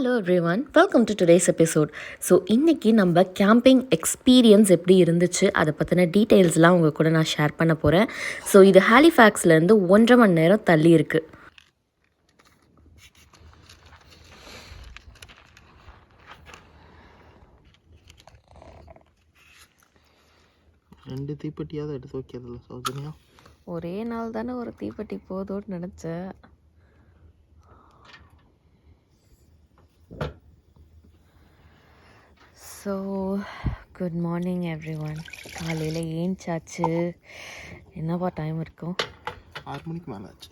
Hello everyone, welcome to today's episode. So இன்றைக்கி நம்ம camping experience எப்படி இருந்துச்சு அதை பற்றின டீட்டெயில்ஸ்லாம் உங்கள் கூட நான் ஷேர் பண்ண போகிறேன். ஸோ இது ஹாலிஃபேக்ஸ்லேருந்து 1.5 மணி நேரம் தள்ளி இருக்குது. ரெண்டு தீப்பெட்டியாவது எடுத்து வைக்கிறதில்ல சௌஜன்யா. ஒரே நாள் தானே ஒரு தீப்பெட்டி போதும்னு நினச்சேன். So good morning everyone. காலையில் ஏஞ்சாச்சு. என்னப்பா டைம் இருக்கும்? 6 மணிக்கு மேலே ஆச்சு.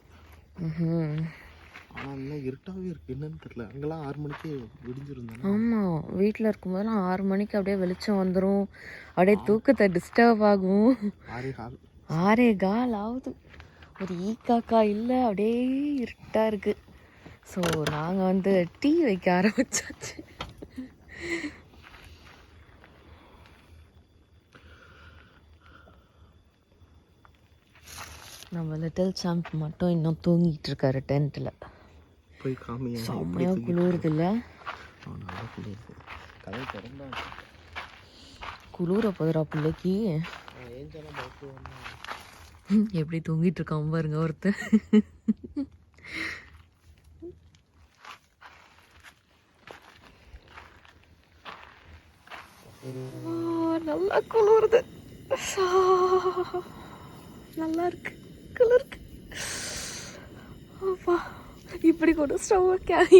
ஆனால் இன்னும் இருட்டாகவே இருக்குது, என்னன்னு தெரியல. அங்கெல்லாம் 6 மணிக்கு விடிஞ்சிருந்தேன். ஆமாம், வீட்டில் இருக்கும்போதெல்லாம் 6 மணிக்கு அப்படியே வெளிச்சம் வந்துடும், அப்படியே தூக்கத்தை டிஸ்டர்ப் ஆகும். 6:15 ஆகுது, ஒரு ஈக்காக்கா இல்லை, அப்படியே இருட்டாக இருக்குது. ஸோ நாங்கள் வந்து டீ வைக்க ஆரம்பிச்சாச்சு. நம்ம லிட்டில் சாம்ப் மட்டும் இன்னும் தூங்கிட்டு இருக்காரு டென்ட்டில். போய் காமியா, செம்மையாக குளிருது இல்லை? குளிர போதுரா பிள்ளைக்கு. எப்படி தூங்கிட்டு இருக்கான் பாருங்க ஒருத்தர். நல்லா குளிருது, நல்லா இருக்கு, குளிருக்கு. அப்பா, இப்படி கூட ஸ்டவ்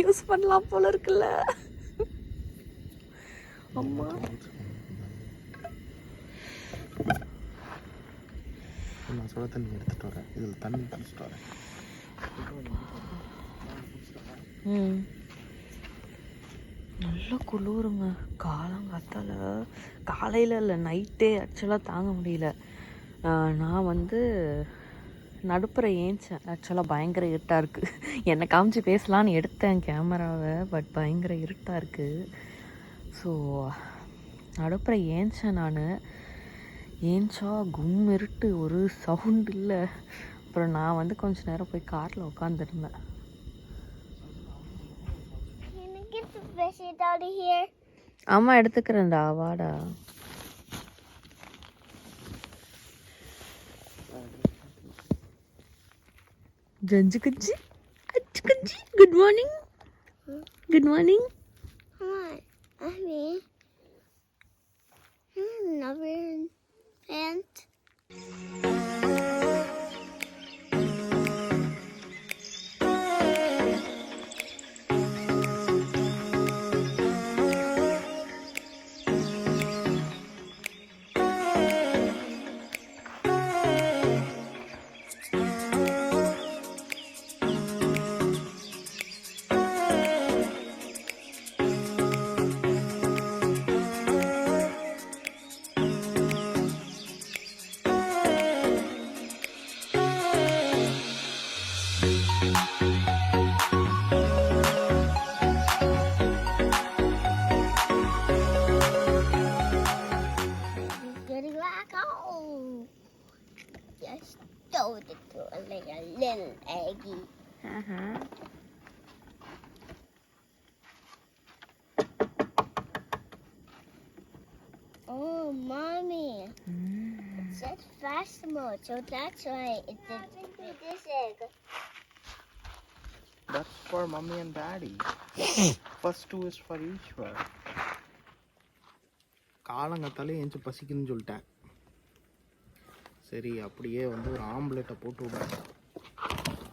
யூஸ் பண்ணலாம் போல இருக்குல்ல. அம்மா நான் சுட தண்ணி எடுத்துகிட்டு வரேன், இதில் தண்ணி குடிச்சிட்டு வரேன். நல்லா குளிருங்க. காலங்காத்தால, காலையில் இல்லை நைட்டே ஆக்சுவலாக தாங்க முடியல. நான் வந்து நடுப்புற ஏஞ்சேன். ஆக்சுவலாக பயங்கர இருட்டாக இருக்குது. என்னை காமிச்சு பேசலான்னு எடுத்தேன் கேமராவை, பட் பயங்கர இருட்டாக இருக்குது. ஸோ நடுப்புற ஏஞ்சேன். நான் ஏஞ்சா கும் இருட்டு, ஒரு சவுண்ட் இல்லை. அப்புறம் நான் வந்து கொஞ்ச நேரம் போய் காரில் உட்காந்துருந்தேன். ஆமாம் எடுத்துக்கிறேன்டா, வாடா. ஜஞ்சு குஞ்சி, அச்சு குஞ்சி, good morning. Good morning. Told it to her like a little eggy. Oh, mommy. It said fast mode, so that's why it didn't fit this egg. That's for mommy and daddy. First two is for each one. காலங்கத்தாலே ஏஞ்சி பசிக்குன்னு சொல்லிட்டேன். சரி, அப்படியே வந்து ஒரு ஆம்லெட்டை போட்டு விடுறேன்.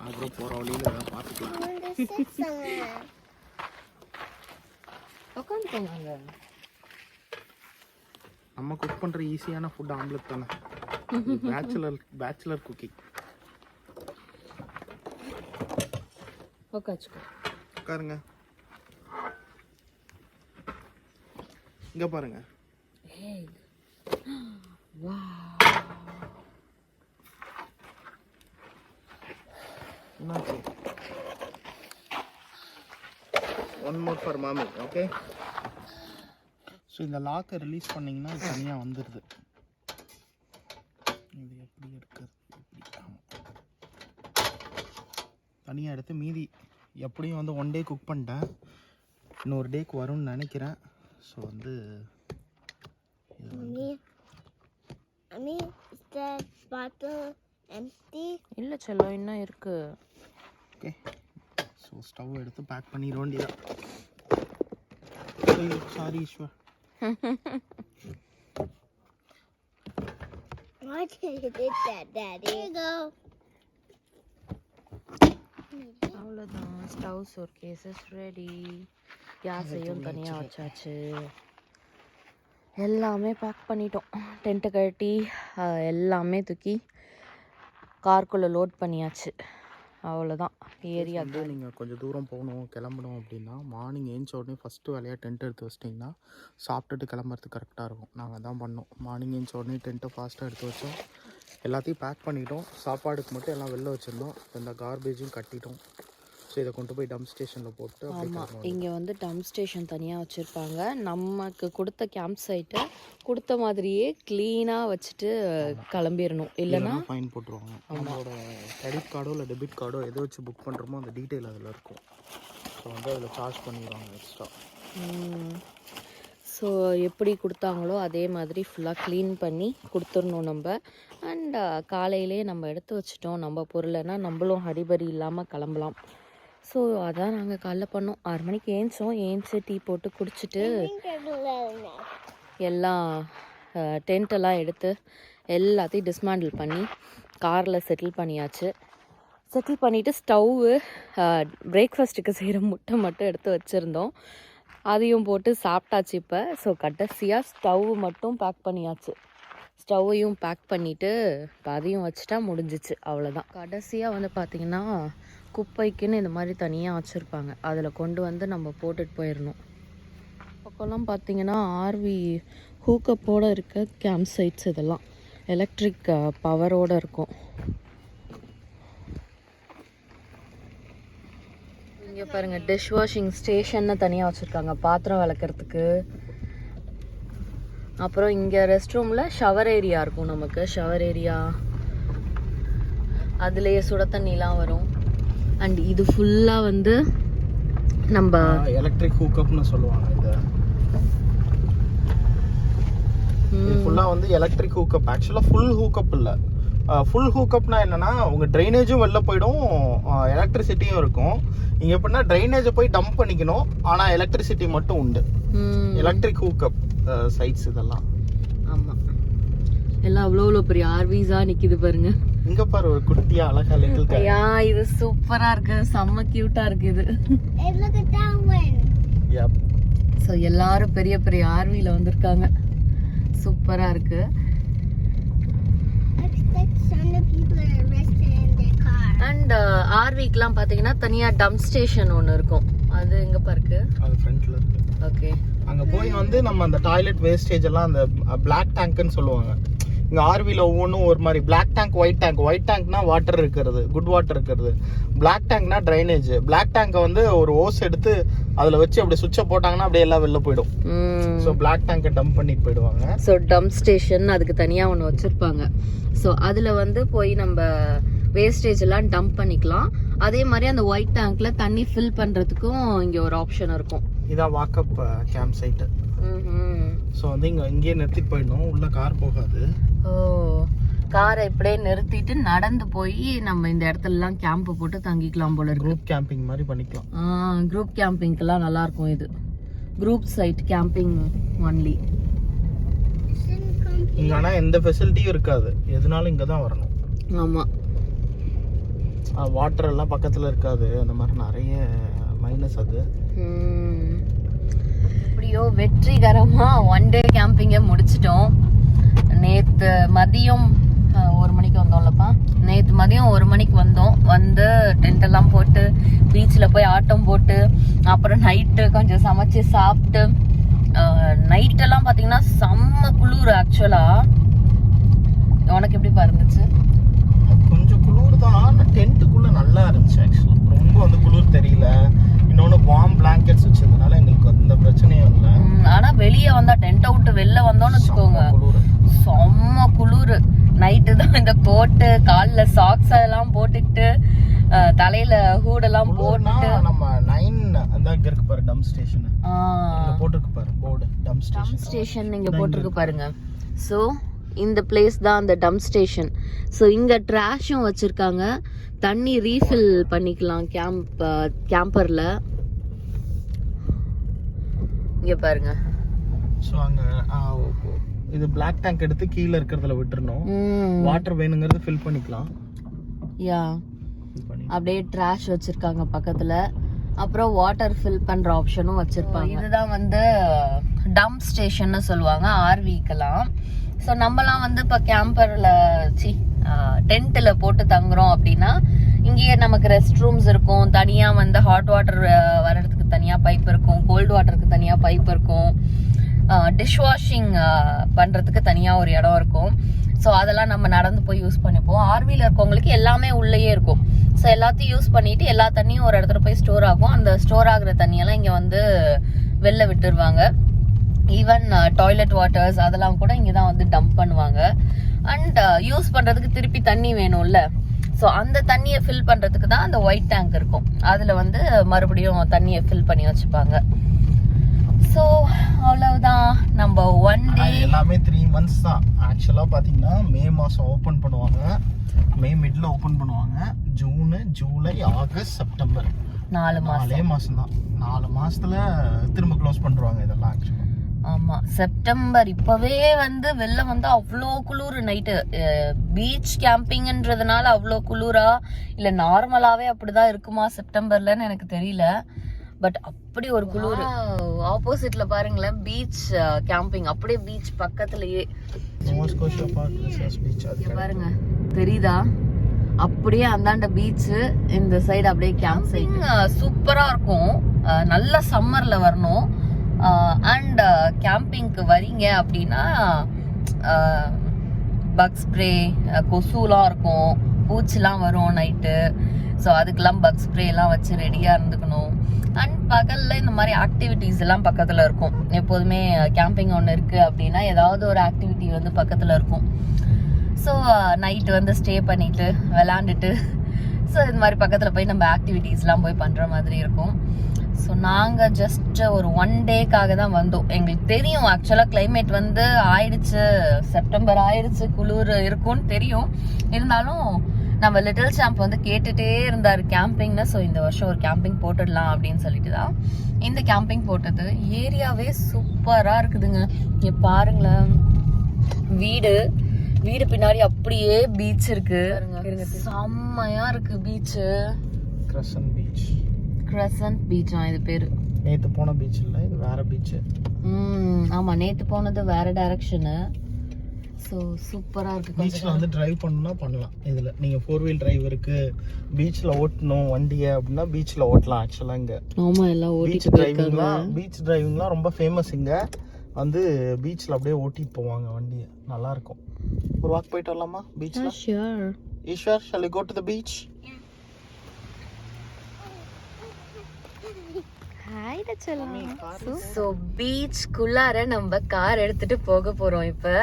அப்புறம் போகிற வழியில் எதாவது பார்த்துக்கலாம். உட்காந்துக்கோங்க. நம்ம குக் பண்ணுற ஈஸியான ஃபுட் ஆம்லெட் தானே. Bachelor cooking. உட்காருங்க. இங்கே பாருங்க. ஒன் மோர் ஃபார் மாமி, ஓகே? ஸோ இந்த லாக்கை ரிலீஸ் பண்ணிங்கன்னா தனியாக வந்துடுது. இது எப்படி எடுக்கிறது? தனியாக எடுத்து மீதி எப்படியும் வந்து 1 டே குக் பண்ணிட்டேன். இன்னொரு டேக்கு வரும்னு நினைக்கிறேன். ஸோ வந்து Mommy, is the bottle empty? இல்லை செல்லம், இன்னும் இருக்கு. ஓகே, ஸோ ஸ்டவ் எடுத்து பேக் பண்ணிட வேண்டியதான். Sorry Eswar. Why did you do that, Daddy? Here you go. அவ்வளோதான், ஸ்டவ் சோர் கேசஸ் ரெடி. கேஸையும் தனியாக வச்சாச்சு. எல்லாமே பேக் பண்ணிட்டோம். டென்ட்டு கட்டி எல்லாமே தூக்கி கார்க்குள்ளே லோட் பண்ணியாச்சு. அவ்வளோதான், ஏரியா. நீங்கள் கொஞ்சம் தூரம் போகணும், கிளம்பணும் அப்படின்னா மார்னிங் ஏஞ்ச உடனே ஃபஸ்ட்டு வேலையாக டென்ட் எடுத்து வச்சிட்டிங்கன்னா சாப்பிட்டுட்டு கிளம்புறதுக்கு கரெக்டாக இருக்கும். நாங்கள் தான் பண்ணோம். மார்னிங் ஏஞ்ச உடனே டென்ட்டை ஃபாஸ்ட்டாக எடுத்து வச்சோம். எல்லாத்தையும் பேக் பண்ணிட்டோம். சாப்பாடுக்கு மட்டும் எல்லாம் வெளில வச்சுருந்தோம். இந்த கார்பேஜும் கட்டிட்டோம். ஸோ இதை கொண்டு போய் டம்ப் ஸ்டேஷனில் போட்டு. ஆமாம், இங்கே வந்து டம்ப் ஸ்டேஷன் தனியாக வச்சுருப்பாங்க. நமக்கு கொடுத்த கேம்ப் சைட்டை கொடுத்த மாதிரியே க்ளீனாக வச்சுட்டு கிளம்பிடணும். இல்லைன்னா ஃபைன் போட்டுருவாங்க. நம்மளோட கிரெடிட் கார்டோ இல்லை டெபிட் கார்டோ எதை வச்சு புக் பண்ணுறோமோ அந்த டீட்டெயில் அதில் இருக்கும். ஸோ வந்து அதில் சார்ஜ் பண்ணிடுவாங்க எக்ஸ்ட்ரா. ஸோ எப்படி கொடுத்தாங்களோ அதே மாதிரி ஃபுல்லாக க்ளீன் பண்ணி கொடுத்துடணும் நம்ம. அண்ட் காலையிலே நம்ம எடுத்து வச்சிட்டோம் நம்ம பொருளைனா நம்மளும் ஹரிபரி இல்லாமல் கிளம்பலாம். ஸோ அதான் நாங்கள் காலைல பண்ணோம். 6 மணிக்கு ஏஞ்சி டீ போட்டு குடிச்சிட்டு எல்லாம் டென்ட்டெல்லாம் எடுத்து எல்லாத்தையும் டிஸ்மேண்டில் பண்ணி காரில் செட்டில் பண்ணியாச்சு. செட்டில் பண்ணிவிட்டு ஸ்டவ்வு பிரேக்ஃபாஸ்ட்டுக்கு செய்கிற முட்டை மட்டும் எடுத்து வச்சுருந்தோம். அதையும் போட்டு சாப்பிட்டாச்சு இப்போ. ஸோ கடைசியாக ஸ்டவ் மட்டும் பேக் பண்ணியாச்சு. ஸ்டவ்வையும் பேக் பண்ணிவிட்டு இப்போ அதையும் வச்சுட்டா முடிஞ்சிச்சு. அவ்வளோதான். கடைசியாக வந்து பார்த்திங்கன்னா குப்பைக்குன்னு இந்த மாதிரி தனியாக வச்சுருப்பாங்க. அதில் கொண்டு வந்து நம்ம போட்டுட்டு போயிடணும். பக்கம்லாம் பார்த்திங்கன்னா ஆர்வி ஹூக்கப்போடு இருக்க கேம்ப் சைட்ஸ் இதெல்லாம் எலக்ட்ரிக் பவரோடு இருக்கும். இங்கே பாருங்கள், டிஷ் வாஷிங் ஸ்டேஷன்னு தனியாக வச்சுருக்காங்க பாத்திரம் விளக்குறதுக்கு. அப்புறம் இங்கே ரெஸ்ட் ரூமில் ஷவர் ஏரியா இருக்கும். நமக்கு ஷவர் ஏரியா அதுலேயே சுட தண்ணிலாம் வரும். அண்ட் இது ஃபுல்லாக வந்து நம்ம எலக்ட்ரிக் ஹூக்கப்னு சொல்லுவாங்க. இது ஃபுல்லாக வந்து எலக்ட்ரிக் ஹூக்கப். ஆக்சுவலாக ஃபுல் ஹூக்கப் இல்லை. ஃபுல் ஹூக்கப்னா என்னன்னா உங்கள் ட்ரைனேஜும் வெளில போயிடும், எலக்ட்ரிசிட்டியும் இருக்கும். இங்கே எப்படின்னா ட்ரைனேஜை போய் டம்ப் பண்ணிக்கணும், ஆனால் எலக்ட்ரிசிட்டி மட்டும் உண்டு. எலக்ட்ரிக் ஹூக்கப் சைட்ஸ் இதெல்லாம். ஆமாம், எல்லாம் அவ்வளோ பெரிய ஆர்விஸாக நிற்கிது பாருங்க. இங்க பாரு ஒரு குட்டியா அழகா லிட்டில் கை. இது சூப்பரா இருக்கு, செம்ம கியூட்டா இருக்கு இது. ஸோ எல்லாரும் பெரிய பெரிய ஆர்வியில் வந்திருக்காங்க. சூப்பரா இருக்கு. அண்ட் ஆர்விக்கெலாம் பார்த்தீங்கன்னா தனியாக டம்ப் ஸ்டேஷன் ஒன்று இருக்கும். அது எங்கே பாருக்கு? அது ஃப்ரண்ட்ல இருக்கு. ஓகே, அங்கே போய் வந்து நம்ம அந்த டாய்லெட் வேஸ்டேஜ் எல்லாம் அந்த பிளாக் டேங்க்னு சொல்லுவாங்க. இங்கே ஆர்வியில் ஒவ்வொன்றும் ஒரு மாதிரி. Black tank, white tank. White டேங்க்னா வாட்டர் இருக்கிறது, குட் வாட்டர் இருக்கிறது. பிளாக் டேங்க்னா ட்ரைனேஜ். பிளாக் டேங்கை வந்து ஒரு ஓஸ் எடுத்து அதில் வச்சு அப்படி சுவிட்சை போட்டாங்கன்னா அப்படியே எல்லாம் வெளில போயிடும். ஸோ பிளாக் டேங்கை டம்ப் பண்ணிட்டு போயிடுவாங்க. ஸோ டம்ப் ஸ்டேஷன் அதுக்கு தனியாக ஒன்று வச்சுருப்பாங்க. ஸோ அதில் வந்து போய் நம்ம வேஸ்டேஜ் எல்லாம் டம்ப் பண்ணிக்கலாம். அதே மாதிரி அந்த ஒயிட் டேங்க்ல தண்ணி ஃபில் பண்ணுறதுக்கும் இங்கே ஒரு ஆப்ஷன் இருக்கும். இதான் வாக்கப் கேம்ப் சைட்டு. ஸோ வந்து இங்கேயே நிறுத்திட்டு போயிடணும், உள்ள கார் போகாது. ஓ, காரை இப்படியே நிறுத்திட்டு நடந்து போய் நம்ம இந்த இடத்துலலாம் கேம்ப் போட்டு தங்கிக்கலாம் போல இருக்கு. குரூப் கேம்பிங் மாதிரி பண்ணிக்கலாம். குரூப் கேம்பிங்க்கெல்லாம் நல்லா இருக்கும் இது. Group side camping only. இங்க ஆனா எந்த ஃபெசிலிட்டியும் இருக்காது, எதுனாலும் இங்க தான் வரணும். ஆமா, வாட்டர் எல்லாம் பக்கத்துல இருக்காது. அந்த மாதிரி நிறைய மைனஸ் அது. எப்படியோ வெற்றிகரமா 1 டே கேம்பிங்கை முடிச்சிட்டோம். நேற்று மதியம் 1 மணிக்கு வந்தோம்லப்பா. நேற்று மதியம் 1 மணிக்கு வந்தோம். வந்து டென்ட் எல்லாம் போட்டு பீச்சில் போய் ஆட்டம் போட்டு அப்புறம் நைட்டு கொஞ்சம் சமைச்சு சாப்பிட்டு நைட்டெல்லாம் பார்த்தீங்கன்னா செம்ம குளிர். ஆக்சுவலாக உனக்கு எப்படி இருந்துச்சு? கொஞ்சம் குளிர் தான், டென்ட்டுக்குள்ளே நல்லா இருந்துச்சு. ஆக்சுவலாக ரொம்ப வந்து குளிர் தெரியல. இன்னொன்று வார்ம் பிளாங்கெட்ஸ் வச்சதுனால எங்களுக்கு எந்த பிரச்சனையும் இல்லை. ஆனால் வெளியே வந்தால் டென்ட்டை விட்டு வெளில வந்தோம்னு வச்சுக்கோங்க, செம்ம குளிர். நைட்டு தான் இந்த கோட்டு காலில் சாக்ஸ் அதெல்லாம் போட்டுக்கிட்டு தலையில ஹூடெல்லாம் போட்டு நம்ம 9 அந்த இருக்கு பாரு டம் ஸ்டேஷன். இங்க போட்டுருக்கு பாரு போர்டு டம் ஸ்டேஷன். ஸ்டேஷன் இங்க போட்டுருக்கு பாருங்க. ஸோ இந்த பிளேஸ் தான் அந்த டம் ஸ்டேஷன். ஸோ இங்க ட்ராஷும் வச்சிருக்காங்க, தண்ணி ரீஃபில் பண்ணிக்கலாம் கேம்பர்ல. இங்க பாருங்க. ஸோ அங்க இது பிளாக் டேங்க் எடுத்து கீழே இருக்கிறதுல விட்டுறணும். வாட்டர் வேணுங்கிறது ஃபில் பண்ணிக்கலாம். யா அப்படியே ட்ராஷ் வச்சிருக்காங்க பக்கத்துல. அப்புறம் வாட்டர் ஃபில் பண்ற ஆப்ஷனும் வச்சிருப்பாங்க. இதுதான் வந்து டம்ப் ஸ்டேஷன்னு சொல்லுவாங்க ஆர்விக்கெல்லாம். ஸோ நம்மலாம் வந்து இப்போ கேம்பர்ல டென்ட்ல போட்டு தங்குறோம் அப்படின்னா இங்கேயே நமக்கு ரெஸ்ட் ரூம்ஸ் இருக்கும், தனியா வந்து ஹாட் வாட்டர் வர்றதுக்கு தனியா பைப் இருக்கும், கோல்டு வாட்டருக்கு தனியா பைப் இருக்கும், டிஷ் வாஷிங் பண்றதுக்கு தனியா ஒரு இடம் இருக்கும். ஸோ அதெல்லாம் நம்ம நடந்து போய் யூஸ் பண்ணிப்போம். ஆர்வியில் இருக்கவங்களுக்கு எல்லாமே உள்ளேயே இருக்கும். ஸோ எல்லாத்தையும் யூஸ் பண்ணிட்டு எல்லா தண்ணியும் ஒரு இடத்துல போய் ஸ்டோர் ஆகும். அந்த ஸ்டோர் ஆகுற தண்ணியெல்லாம் இங்கே வந்து வெளில விட்டுருவாங்க. ஈவன் டாய்லெட் வாட்டர்ஸ் அதெல்லாம் கூட இங்கே தான் வந்து டம்ப் பண்ணுவாங்க. அண்ட் யூஸ் பண்ணுறதுக்கு திருப்பி தண்ணி வேணும்ல, ஸோ அந்த தண்ணியை ஃபில் பண்ணுறதுக்கு தான் அந்த ஒயிட் டேங்க் இருக்கும். அதில் வந்து மறுபடியும் தண்ணியை ஃபில் பண்ணி வச்சுப்பாங்க. ஸோ அவ்வளவுதான். நம்ம ஒன் டே எல்லாமே 3 months தான். ஆக்சுவலாக பார்த்தீங்கன்னா மே மாதம் ஓப்பன் பண்ணுவாங்க, மே மிட்ல ஓப்பன் பண்ணுவாங்க, ஜூன், ஜூலை, ஆகஸ்ட், செப்டம்பர் 4 மாதம் தான். 4 மாசத்துல திரும்ப க்ளோஸ் பண்ணுவாங்க இதெல்லாம். ஆக்சுவலாக ஆமா, செப்டம்பர் இப்பவே வந்து வெள்ளம் வந்து அவ்வளோ குளிர். நைட்டு பீச் கேம்பிங்ன்றதுனால அவ்வளோ குளிரா இல்லை நார்மலாவே அப்படிதான் இருக்குமா செப்டம்பர்லன்னு எனக்கு தெரியல. பட் அப்படி ஒரு குளிர். ஆப்போசிட்ல பாருங்களேன் பீச் கேம்பிங், அப்படியே பீச் பக்கத்துலயே Scotia Park Rissers beach. பாருங்க தெரியுதா, அப்படியே அந்தாண்ட பீச், இந்த சைடு அப்படியே கேம்பிங். சூப்பரா இருக்கும். நல்ல சம்மர்ல வரணும். அண்ட் கேம்பிங்க்கு வரீங்க அப்படின்னா பக் ஸ்ப்ரே, கொசுலாம் இருக்கும், பூச்சிலாம் வரும் நைட்டு. ஸோ அதுக்கெல்லாம் பக் ஸ்ப்ரேலாம் வச்சு ரெடியாக இருந்துக்கணும். அண்ட் பகலில் இந்த மாதிரி ஆக்டிவிட்டீஸ் எல்லாம் பக்கத்தில் இருக்கும். எப்போதுமே கேம்பிங் ஒன்று இருக்குது அப்படின்னா ஏதாவது ஒரு ஆக்டிவிட்டி வந்து பக்கத்தில் இருக்கும். ஸோ நைட்டு வந்து ஸ்டே பண்ணிவிட்டு விளாண்டுட்டு ஸோ இது மாதிரி பக்கத்தில் போய் நம்ம ஆக்டிவிட்டீஸ்லாம் போய் பண்ணுற மாதிரி இருக்கும். ஸோ நாங்கள் ஜஸ்ட் ஒரு 1 டேக்காக தான் வந்தோம். எங்களுக்கு தெரியும் ஆக்சுவலாக கிளைமேட் வந்து ஆயிடுச்சு, செப்டம்பர் ஆயிடுச்சு, குளிர் இருக்கும்னு தெரியும். இருந்தாலும் நம்ம லிட்டில் சாம்ப் வந்து கேட்டுட்டே இருந்தார் கேம்பிங்னு. ஸோ இந்த வருஷம் ஒரு கேம்பிங் போட்டுடலாம் அப்படின்னு சொல்லிட்டு தான் இந்த கேம்பிங் போட்டது. ஏரியாவே சூப்பராக இருக்குதுங்க. இங்கே பாருங்களேன், வீடு பின்னாடி அப்படியே பீச் இருக்கு. செம்மையா இருக்கு பீச்சு. கிரசன்ட் பீச்சா இது பேரு? நேத்து போன பீச் இல்ல, இது வேற பீச். ஆமா, நேத்து போனது வேற டைரக்ஷனு. ஸோ சூப்பரா இருக்கு. பீச்ல வந்து டிரைவ் பண்ணணும்னா பண்ணலாம். இதுல நீங்க 4-wheel டிரைவ் இருக்கு, பீச்ல ஓட்டணும் வண்டியை அப்படின்னா பீச்ல ஓட்டலாம். ஆக்சுவலா இங்க ஆமா எல்லாம் ஓட்டிட்டு போயிருக்காங்க. பீச் டிரைவிங்லாம் ரொம்ப ஃபேமஸ். இங்க வந்து பீச்ல அப்படியே ஓட்டிட்டு போவாங்க வண்டியை, நல்லா இருக்கும். ஒரு வாக் போயிட்டு வரலாமா பீச்ல? Sure. Eswar, shall we go to the beach? Hi டச்சலாம். ஸோ பீச்குள்ளார நம்ம கார் எடுத்துட்டு போக போறோம். இப்போ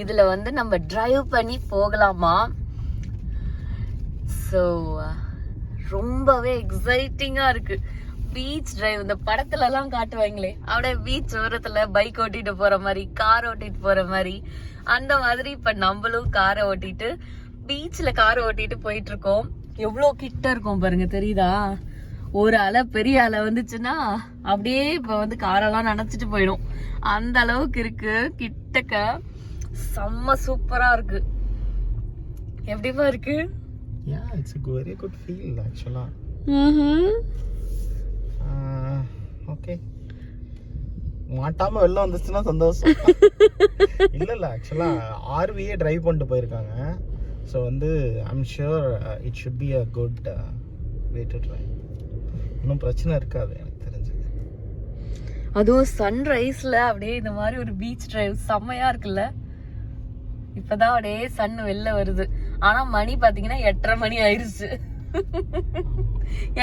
இதுல வந்து நம்ம டிரைவ் பண்ணி போகலாமா? ஸோ ரொம்பவே எக்ஸைட்டிங்கா இருக்கு. பீச் டிரைவ் இந்த படத்துல எல்லாம் காட்டுவாங்களே, அப்படியே பீச் ஓரத்துல பைக் ஓட்டிட்டு போற மாதிரி, கார் ஓட்டிட்டு போற மாதிரி, அந்த மாதிரி இப்ப நம்மளும் காரை ஓட்டிட்டு பீச்ல காரை ஓட்டிட்டு போயிட்டு இருக்கோம். எவ்வளோ கிட்ட இருக்கும் பாருங்க, தெரியுதா? ஒரு அலை பெரிய அலை வந்துச்சுன்னா அப்படியே இப்ப வந்து காரெல்லாம் நினைச்சிட்டு போயிடும், அந்த அளவுக்கு இருக்கு கிட்டக்க. செம்ம சூப்பரா இருக்கு. எப்படிப்பா இருக்கு? Yeah, it's a very good feel actually. Okay, மாட்டாம வெளில வந்துச்சுன்னா சந்தோஷம். இல்ல ஆக்சுவலா ஆர்வியே டிரைவ் பண்ணிட்டு போயிருக்காங்க. ஸோ வந்து I'm sure it should be a good way to drive. ஒன்றும் பிரச்சனை இருக்காது எனக்கு தெரிஞ்சு. அதுவும் சன்ரைஸ்ல அப்படியே இந்த மாதிரி ஒரு பீச் டிரைவ் செம்மையா இருக்குல்ல. இப்பதான் அப்படியே சன் வெளில வருது. ஆனா மணி பாத்தீங்கன்னா 8:30 மணி ஆயிருச்சு.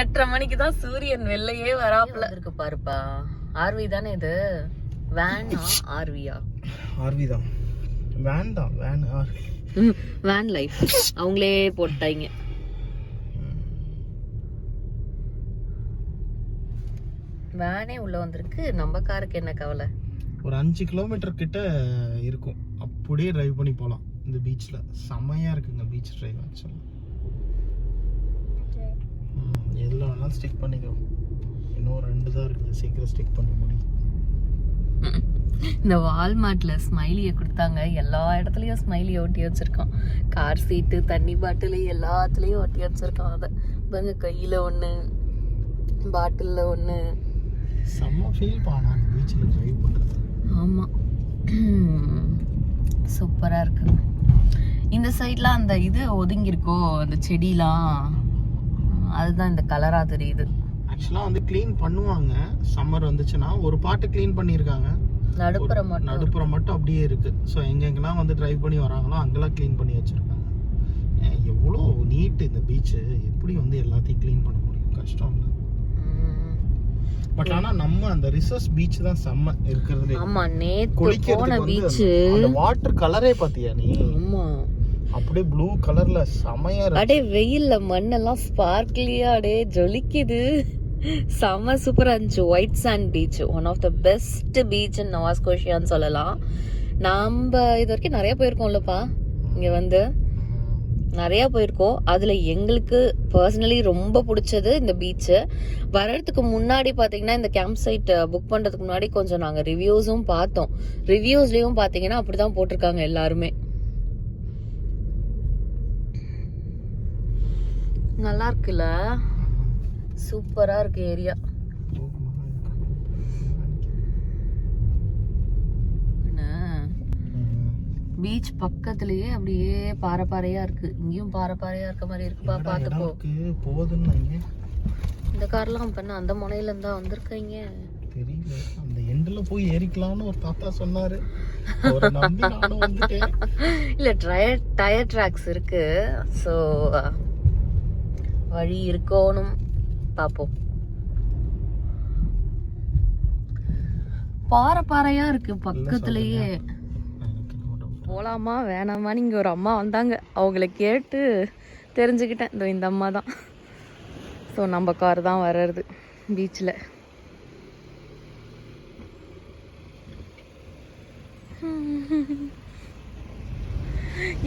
8:30 மணிக்கு தான் சூரியன் வெளிலையே வராப்புல இருக்கு பாருப்பா. ஆர்வி தானே இது? வேனா ஆர்வியா? ஆர்வி தான். வேன் தான். Van RV. வேன் லைஃப் அவங்களே போட்டாங்க. வேனே உள்ள வந்திருக்கு, நம்ம காருக்கு என்ன கவலை. ஒரு 5 கிலோமீட்டர் கிட்ட இருக்கும், அப்படியே டிரைவ் பண்ணி போகலாம் இந்த பீச்சில். செமையாக இருக்குங்க பீச் டிரைவ் ஆக்சுவலாக. எதில் வேணாலும் ஸ்டிக் பண்ணிக்கோ, இன்னும் 2 தான் இருக்குது, சீக்கிரம் ஸ்டிக் பண்ணி முடியும். இந்த வால்மார்ட்ல ஸ்மைலியை கொடுத்தாங்க, எல்லா இடத்துலயும் ஸ்மைலியை ஒட்டி வச்சிருக்கோம். கார் சீட்டு, தண்ணி பாட்டில் எல்லாத்துலயும் ஒட்டி வச்சிருக்கோம். அதை பாருங்க, கையில ஒண்ணு, பாட்டில்ல ஒண்ணு. செம்ம ஃபீல் பானா பீச்சில் டிரைவ் பண்ணுறது. ஆமா, சூப்பரா இருக்கு. இந்த சைட்லாம் அந்த இது ஒதுங்கி இருக்கோ, அந்த செடிலாம், அதுதான் இந்த கலரா தெரியுது. ஆக்சுவலாக வந்து க்ளீன் பண்ணுவாங்க, சம்மர் வந்துச்சுன்னா. ஒரு பாட்டு க்ளீன் பண்ணியிருக்காங்க, நடுப்புறம் மட்டும் அப்படியே இருக்கு. ஸோ எங்கெங்கெல்லாம் வந்து டிரைவ் பண்ணி வராங்களோ அங்கெல்லாம் க்ளீன் பண்ணி வச்சிருக்காங்க. எவ்வளோ நீட் இந்த பீச்சு, எப்படி வந்து எல்லாத்தையும் க்ளீன் பண்ண முடியும், கஷ்டம் இல்லை. பட் ஆனா நம்ம அந்த ரிசர்ஸ் பீச் தான் செம்ம இருக்கிறதுல. ஆமா, நேத்து போன பீச் அந்த வாட்டர் கலரே பாத்தியா நீ? ஆமா, அப்படியே ப்ளூ கலர்ல செமையா இருக்கு. அடே வெயில்ல மண்ணெல்லாம் ஸ்பார்க்லியா அப்படியே ஜொலிக்குது. செம சூப்பரா இருந்துச்சு. White sand beach, one of the best beach in Nova ஸ்கோஷியான்னு சொல்லலாம். நம்ம இது வரைக்கும் நிறைய போயிருக்கோம்லப்பா, இங்க வந்து நிறைய போயிருக்கோம். அதுல எங்களுக்கு பர்சனலி ரொம்ப பிடிச்சது இந்த பீச். வர்றதுக்கு முன்னாடி பாத்தீங்கன்னா, இந்த கேம்ப் சைட் புக் பண்றதுக்கு முன்னாடி கொஞ்சம் நாங்க ரிவ்யூஸும் பார்த்தோம். ரிவ்யூஸ்லயும் பாத்தீங்கன்னா அப்படிதான் போட்டிருக்காங்க எல்லாருமே. நல்லா இருக்குல்ல, சூப்பரா இருக்கு ஏரியா. பீச் பக்கத்துலயே அப்படியே பாறையா இருக்கு. இங்கேயும் பாறையா இருக்க மாதிரி இருக்குப்பா, பாத்துக்கோ. போதுன்னு இந்த கார்லாம் பண்ண அந்த முனையில இருந்தா வந்திருக்கீங்க தெரியல. அந்த எண்ட்ல போய் ஏறிக்கலாம்னு ஒரு தாத்தா சொன்னாரு, ஒரு நம்பி நானும் வந்துட்டேன். இல்ல, டயர் ட்ராக்ஸ் இருக்கு, சோ வழி இருக்கணும், பாப்போம். பாறையா இருக்கு பக்கத்துலயே. போலாமா வேணாமான்னு இங்க ஒரு அம்மா வந்தாங்க, அவங்கள கேட்டு தெரிஞ்சுக்கிட்டேன். இந்த அம்மா தான். ஸோ நம்ம கார் தான் வர்றது பீச்சில்.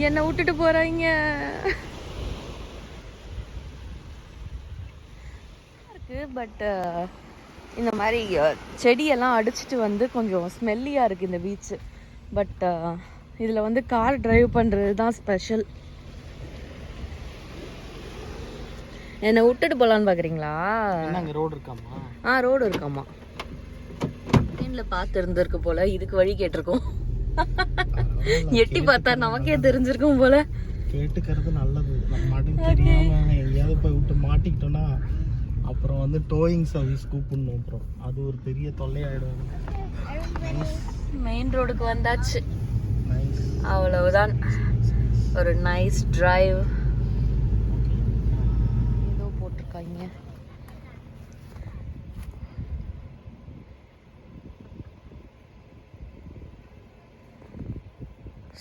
என்னை விட்டுட்டு போறாங்க. பட் இந்த மாதிரி செடியெல்லாம் அடிச்சுட்டு வந்து கொஞ்சம் ஸ்மெல்லியாக இருக்குது இந்த பீச்சு. பட் இதில் வந்து கார் டிரைவ் பண்ணுறது தான் ஸ்பெஷல். என்னை விட்டுட்டு போகலான்னு பார்க்குறீங்களா? ரோடு இருக்காமா? ரோடு இருக்காமா. ட்ரெயினில் பார்த்து இருந்திருக்கு போல, இதுக்கு வழி கேட்டிருக்கோம். எட்டி பார்த்தா நமக்கே தெரிஞ்சிருக்கும் போல. கேட்டுக்கிறது நல்லது. நம்ம தெரியாம எங்கேயாவது போய் விட்டு மாட்டிக்கிட்டோம்னா அப்புறம் வந்து டோயிங் சர்வீஸ் கூப்பிடணும், அப்புறம் அது ஒரு பெரிய தொல்லையாயிடும். மெயின் ரோடுக்கு வந்தாச்சு, அவ்வளவுதான். ஒரு நைஸ் டிரைவ். ஏதோ போட்டிருக்காங்க.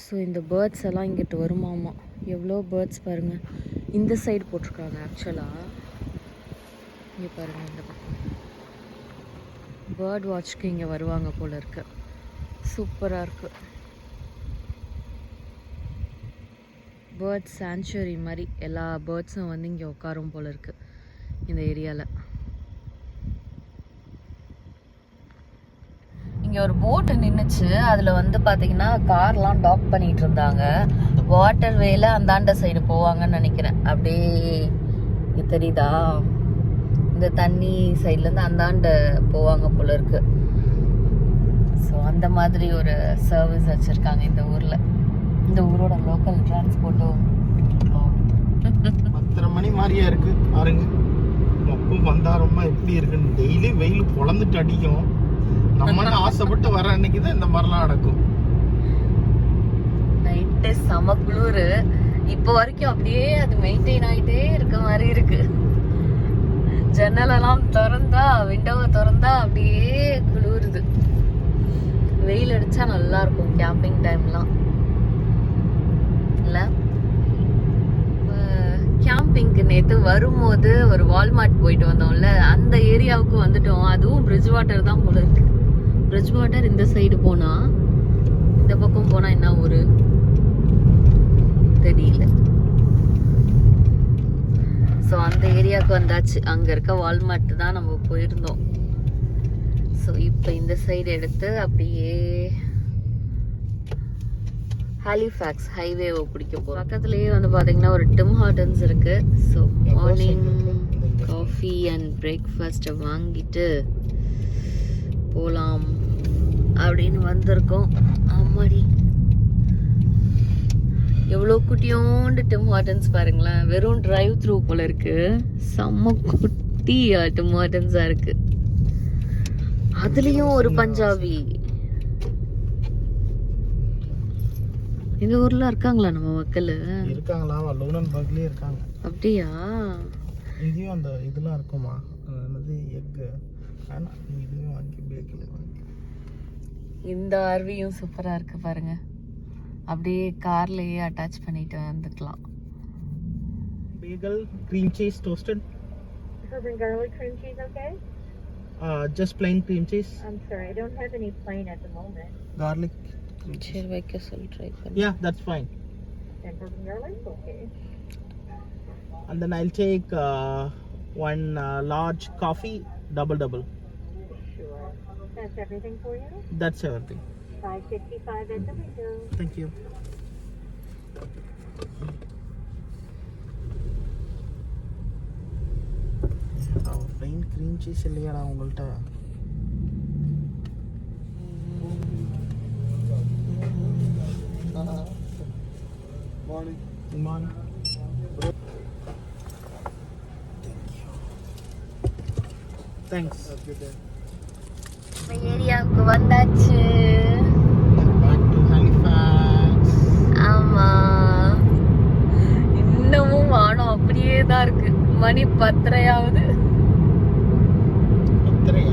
ஸோ இந்த பேர்ட்ஸ் எல்லாம் இங்கிட்டு வருமாமா. எவ்வளோ பேர்ட்ஸ் பாருங்க. இந்த சைடு போட்டிருக்காங்க ஆக்சுவலாக. இங்கே பாருங்க, இந்த பக்கம் பேர்ட் வாட்ச்க்கு இங்கே வருவாங்க போல இருக்கு. சூப்பராக இருக்கு. பேர்ட் சாங்சுரி மாதிரி எல்லா பேர்ட்ஸும் வந்து இங்கே உட்காரும் போல இருக்கு இந்த ஏரியாவில். இங்கே ஒரு போட்டு நின்றுச்சு, அதில் வந்து பார்த்தீங்கன்னா கார்லாம் டாக் பண்ணிட்டு இருந்தாங்க. வாட்டர் வேல அந்தாண்ட சைடு போவாங்கன்னு நினைக்கிறேன். அப்படியே தெரியுதா, இந்த தண்ணி சைட்லேருந்து அந்தாண்ட போவாங்க போல இருக்கு. ஸோ அந்த மாதிரி ஒரு சர்வீஸ் வச்சுருக்காங்க இந்த ஊரில். இந்த ஊரோட லோக்கல் டிரான்ஸ்போர்ட்டும் 10:30 மணி மாதிரியா இருக்கு பாருங்க. மக்கும் வந்தாரமா எப்படி இருக்குன்னு. டெய்லி வெயில் பொழந்துட்டு அடிக்கும். நம்ம ஆசைப்பட்டு வர அன்னைக்கு தான் இந்த மாதிரிலாம் நடக்கும். நைட்டு செம குளிர். இப்போ வரைக்கும் அப்படியே அது மெயின்டைன் ஆகிட்டே இருக்க மாதிரி இருக்கு. ஜன்னலெல்லாம் திறந்தா, விண்டோவை திறந்தா அப்படியே குளிருது. வெயில் அடிச்சா நல்லா இருக்கும் கேம்பிங் டைம்லாம் இல்ல. கேம்பிங்க்கு நேற்று வரும்போது ஒரு வால்மார்ட் போயிட்டு வந்தோம்ல, அந்த ஏரியாவுக்கு வந்துட்டோம். அதுவும் பிரிட்ஜ் வாட்டர் தான் போல இருக்கு. பிரிட்ஜ் வாட்டர் இந்த சைடு போனா, இந்த பக்கம் போனா என்ன ஊரு தெரியல. ஸோ அந்த ஏரியாவுக்கு வந்தாச்சு. அங்கே இருக்க வால்மார்ட் தான் நம்ம போயிருந்தோம். ஸோ இப்போ இந்த சைடு எடுத்து அப்படியே ஹாலிஃபேக்ஸ் ஹைவேவை பிடிக்க போகிறோம். பக்கத்துலேயே வந்து பார்த்தீங்கன்னா ஒரு டிம் ஹார்டன்ஸ் இருக்கு. ஸோ மார்னிங் காஃபி அண்ட் பிரேக்ஃபாஸ்ட்டை வாங்கிட்டு போகலாம் அப்படின்னு வந்திருக்கோம். ஆமாடி, எவ்வளோ குட்டியோண்டு டிம் ஹார்டன்ஸ் பாருங்களேன். வெறும் டிரைவ் த்ரூ போல இருக்கு. செம்ம குட்டி டிம் ஹார்டன்ஸா இருக்கு. அதுலயும் ஒரு பஞ்சாபி. இந்த ஊர்ல இருக்காங்களா நம்ம மக்கள்? இருக்காங்களா? லூனன்பர்க்லயே இருக்காங்க. அப்படியா? இங்கேயும் அந்த இதெல்லாம் இருக்குமா, என்னது எக். ஆனா இதுவும் வாங்கி பேக்கில் வாங்கி. இந்த ஆர்வியும் சூப்பரா இருக்கு பாருங்க. அப்படியே கார்லயே அட்டாச் பண்ணிட்டு வந்துக்கலாம். Bagel, cream cheese toasted. Urban garlic cream cheese, okay? Just plain cream cheese. I'm sorry, I don't have any plain at the moment. Garlic cream cheese. சரி, வைக்க சொல்லி ட்ரை பண்ணு. Yeah, that's fine. And urban garlic, okay. And then I'll take one large coffee, double. Sure. That's everything for you? That's everything. $5.55 at the window. Thank you. plain cream cheese இல்லையாடா உங்கள்கிட்ட? Morning. Good morning. Thanks. Have a good day. ஏரியாவுக்கு வந்தாச்சு. Back to Halifax. ஆமா, இன்னமும் வானம் அப்படியே தான் இருக்கு. மணி 10:30 ஆகுது. 10:30